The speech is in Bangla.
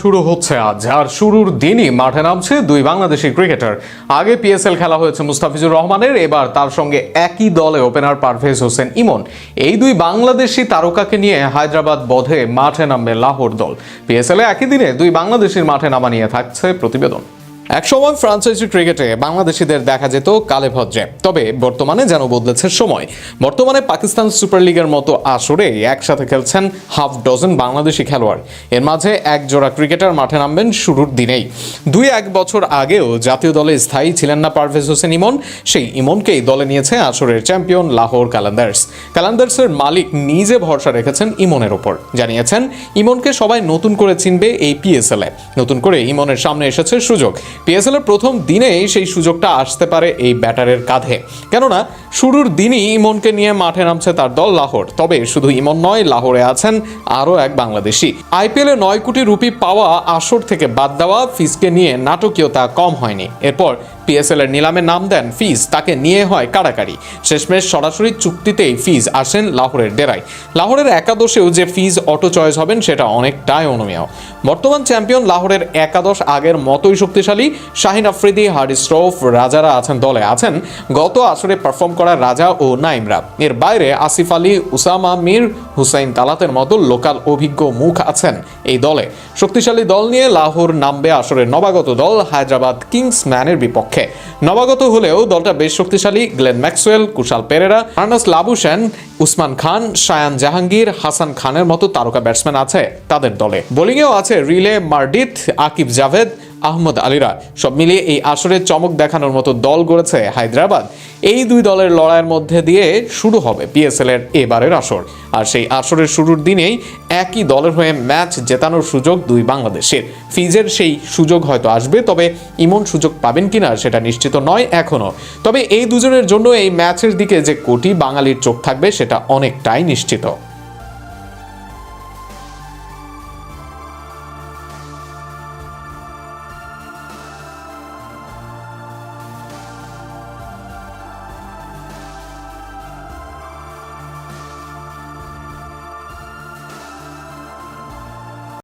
শুরু হচ্ছে আজ, আর শুরুর দিনই মাঠে নামছে দুই বাংলাদেশি ক্রিকেটার। আগে পিএসএল খেলা হয়েছে মুস্তাফিজুর রহমানের, এবার তার সঙ্গে একই দলে ওপেনার পারভেজ হোসেন ইমন। এই দুই বাংলাদেশি তারকাকে নিয়ে হায়দ্রাবাদ বধে মাঠে নামবে লাহোর দল। পিএসএল এ একই দিনে দুই বাংলাদেশির মাঠে নামা নিয়ে থাকছে প্রতিবেদন। একসময় ফ্রাঞ্চাইজি ক্রিকেটে বাংলাদেশিদের দেখা যেত কালে ভদ্রে, তবে বর্তমানে যেন বদলেছে সময়। বর্তমানে পাকিস্তান সুপার লিগের মতো আসরে একসাথে খেলছেন হাফ ডজন বাংলাদেশি খেলোয়াড়। এর মাঝে এক জোড়া ক্রিকেটার মাঠে নামবেন শুরুর দিনেই। 2-1 বছর আগেও জাতীয় দলে স্থায়ী ছিলেন না পারভেজ হোসেন ইমন, সেই ইমনকেই দলে নিয়েছে আসরের চ্যাম্পিয়ন লাহোর কালান্দার্স। কালান্দার্সের মালিক নিজে ভরসা রেখেছেন ইমনের ওপর, জানিয়েছেন ইমনকে সবাই নতুন করে চিনবে এই পিএসএল এ। নতুন করে ইমনের সামনে এসেছে সুযোগ। পিএসএল এর প্রথম দিনেই সেই সুযোগটা আসতে পারে এই ব্যাটারের কাঁধে, কেননা শুরুর দিনই ইমনকে নিয়ে মাঠে নামছে তার দল লাহোর। তবে শুধু ইমন নয়, লাহোরে আছেন আরও এক বাংলাদেশি। আইপিএলে 9 কোটি রুপি পাওয়া আসর থেকে বাদ দেওয়া ফিজকে নিয়ে নাটকীয়তা কম হয়নি। এরপর পিএসএল এর নিলামে নাম দেন ফিজ, তাকে নিয়ে হয় কাড়াকাড়ি। শেষমেশ সরাসরি চুক্তিতেই ফিজ আসেন লাহোরের ডেরায়। লাহোরের একাদশেও যে ফিজ অটো চয়েস হবেন সেটা অনেকটাই অনুমেয়। বর্তমান চ্যাম্পিয়ন লাহোরের একাদশ আগের মতোই শক্তিশালী। শাহিন আফ্রিদি, হারিস রৌফ, রাজারা আছেন দলে। আছেন গত আসরে পারফর্ম করা রাজা ও নাইমরা। এর বাইরে আসিফ আলী, উসামা মির, হুসাইন তালাতের মতো লোকাল অভিজ্ঞ মুখ আছেন এই দলে। শক্তিশালী দল নিয়ে লাহোর নামবে আসরের নবাগত দল হায়দ্রাবাদ কিংসম্যানের বিপক্ষে। নবাগত হলেও দলটা বেশ শক্তিশালী। Glenn Maxwell, Kusal Perera, Marnus Labuschagne, Usman Khan, Shayan Jahangir, Hasan খানের মতো তারকা ব্যাটসম্যান আছে তাদের দলে। বোলিংয়েও আছে রিলে মার্ডিথ, আকিব জাভেদ, আহমদ আলীরা। সব মিলিয়ে এই আসরে চমক দেখানোর মতো দল গড়েছে হায়দ্রাবাদ। এই দুই দলের লড়াইয়ের মধ্যে দিয়ে শুরু হবে পিএসএল এর এবারের আসর। আর সেই আসরের শুরুর দিনেই একই দলের হয়ে ম্যাচ জেতানোর সুযোগ দুই বাংলাদেশের। ফিজের সেই সুযোগ হয়তো আসবে, তবে ইমন সুযোগ পাবেন কিনা সেটা নিশ্চিত নয় এখনো। তবে এই দুজনের জন্য এই ম্যাচের দিকে যে কোটি বাঙালির চোখ থাকবে সেটা অনেকটাই নিশ্চিত।